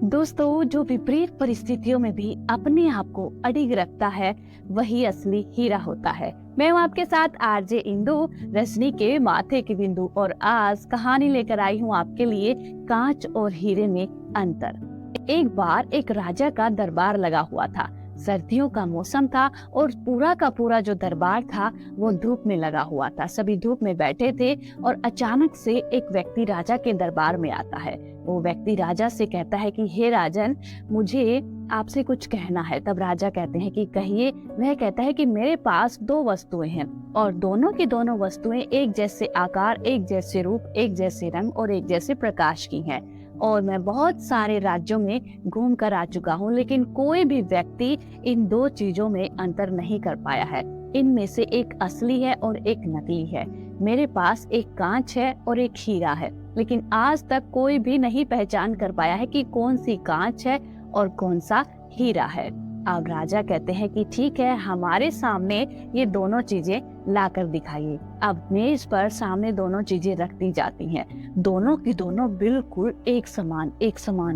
दोस्तों, जो विपरीत परिस्थितियों में भी अपने आप को अडिग रखता है वही असली हीरा होता है। मैं हूँ आपके साथ आरजे इंदु, रजनी के माथे के बिंदु, और आज कहानी लेकर आई हूँ आपके लिए कांच और हीरे में अंतर। एक बार एक राजा का दरबार लगा हुआ था। सर्दियों का मौसम था और पूरा का पूरा जो दरबार था वो धूप में लगा हुआ था। सभी धूप में बैठे थे और अचानक से एक व्यक्ति राजा के दरबार में आता है। वो व्यक्ति राजा से कहता है कि हे राजन, मुझे आपसे कुछ कहना है। तब राजा कहते हैं कि कहिए। वह कहता है कि मेरे पास दो वस्तुएं हैं और दोनों की दोनों वस्तुएं एक जैसे आकार, एक जैसे रूप, एक जैसे रंग और एक जैसे प्रकाश की हैं। और मैं बहुत सारे राज्यों में घूम कर आ चुका हूँ, लेकिन कोई भी व्यक्ति इन दो चीजों में अंतर नहीं कर पाया है। इनमें से एक असली है और एक नकली है। मेरे पास एक कांच है और एक हीरा है, लेकिन आज तक कोई भी नहीं पहचान कर पाया है कि कौन सी कांच है और कौन सा हीरा है। अब राजा कहते हैं कि ठीक है, हमारे सामने ये दोनों चीजें लाकर दिखाइए। अब मेज पर सामने दोनों चीजें रख दी जाती हैं। दोनों की दोनों बिल्कुल एक समान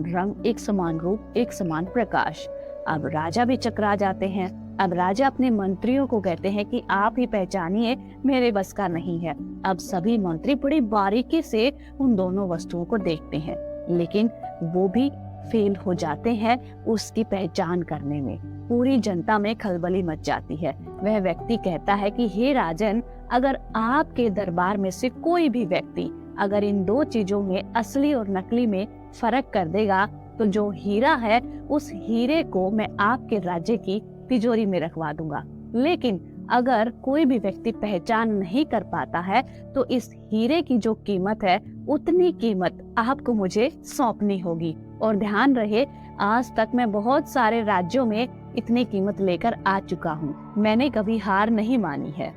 रंग, एक समान रूप, एक समान प्रकाश। अब राजा भी चकरा जाते हैं। अब राजा अपने मंत्रियों को कहते हैं कि आप ही पहचानिए, मेरे बस का नहीं है। अब सभी मंत्री बड़ी बारीकी से उन दोनों वस्तुओं को देखते हैं, लेकिन वो भी फेल हो जाते हैं उसकी पहचान करने में। पूरी जनता में खलबली मच जाती है। वह व्यक्ति कहता है कि हे राजन, अगर आपके दरबार में से कोई भी व्यक्ति अगर इन दो चीजों में, असली और नकली में फर्क कर देगा, तो जो हीरा है उस हीरे को मैं आपके राज्य की तिजोरी में रखवा दूंगा। लेकिन अगर कोई भी व्यक्ति पहचान नहीं कर पाता है तो इस हीरे की जो कीमत है उतनी कीमत आपको मुझे सौंपनी होगी। और ध्यान रहे, आज तक मैं बहुत सारे राज्यों में इतनी कीमत लेकर आ चुका हूँ। मैंने कभी हार नहीं मानी है।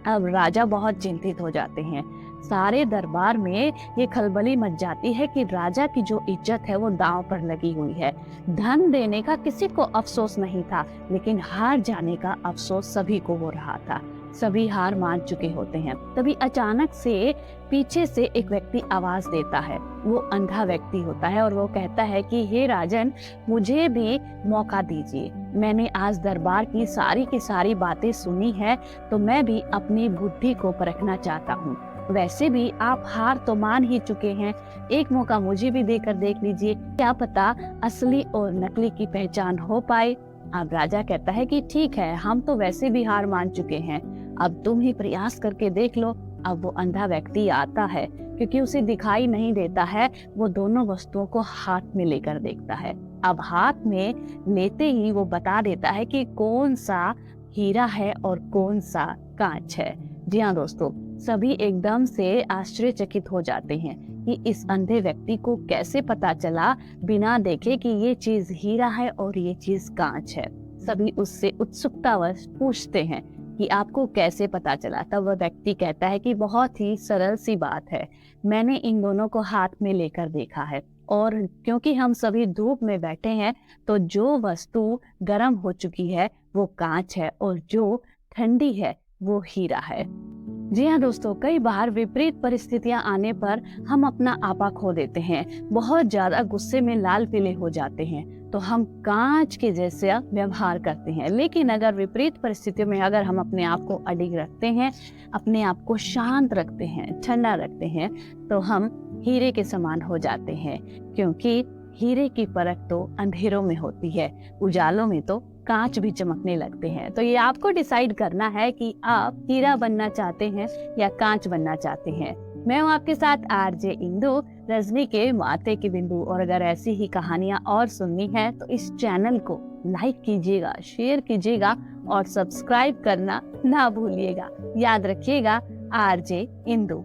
अब राजा बहुत चिंतित हो जाते हैं। सारे दरबार में ये खलबली मच जाती है कि राजा की जो इज्जत है वो दांव पर लगी हुई है। धन देने का किसी को अफसोस नहीं था, लेकिन हार जाने का अफसोस सभी को हो रहा था। सभी हार मान चुके होते हैं। तभी अचानक से पीछे से एक व्यक्ति आवाज देता है। वो अंधा व्यक्ति होता है और वो कहता है कि हे राजन, मुझे भी मौका दीजिए। मैंने आज दरबार की सारी बातें सुनी है, तो मैं भी अपनी बुद्धि को परखना चाहता हूँ। वैसे भी आप हार तो मान ही चुके हैं, एक मौका मुझे भी देकर देख लीजिए, क्या पता असली और नकली की पहचान हो पाए। अब राजा कहता है कि ठीक है, हम तो वैसे भी हार मान चुके हैं, अब तुम ही प्रयास करके देख लो। अब वो अंधा व्यक्ति आता है, क्योंकि उसे दिखाई नहीं देता है। वो दोनों वस्तुओं को हाथ में लेकर देखता है। अब हाथ में लेते ही वो बता देता है कि कौन सा हीरा है और कौन सा कांच है। जी हाँ दोस्तों, सभी एकदम से आश्चर्यचकित हो जाते हैं कि इस अंधे व्यक्ति को कैसे पता चला बिना देखे कि ये चीज हीरा है और ये चीज कांच है। सभी उससे उत्सुकतावश पूछते हैं कि आपको कैसे पता चला। तब वह व्यक्ति कहता है कि बहुत ही सरल सी बात है, मैंने इन दोनों को हाथ में लेकर देखा है, और क्योंकि हम सभी धूप में बैठे हैं तो जो वस्तु गर्म हो चुकी है वो कांच है और जो ठंडी है वो हीरा है। जी हाँ दोस्तों, कई बार विपरीत परिस्थितियां आने पर हम अपना आपा खो देते हैं। बहुत ज्यादा गुस्से में लाल पीले हो जाते हैं तो हम कांच के जैसे व्यवहार करते हैं। लेकिन अगर विपरीत परिस्थितियों में अगर हम अपने आप को अडिग रखते हैं, अपने आप को शांत रखते हैं, ठंडा रखते हैं, तो हम हीरे के समान हो जाते हैं। क्योंकि हीरे की परख तो अंधेरों में होती है, उजालों में तो कांच भी चमकने लगते हैं। तो ये आपको डिसाइड करना है कि आप हीरा बनना चाहते हैं या कांच बनना चाहते हैं। मैं हूँ आपके साथ आरजे इंदु, रजनी के माथे के बिंदु। और अगर ऐसी ही कहानियां और सुननी है तो इस चैनल को लाइक कीजिएगा, शेयर कीजिएगा और सब्सक्राइब करना ना भूलिएगा। याद रखिएगा, आरजे इंदु।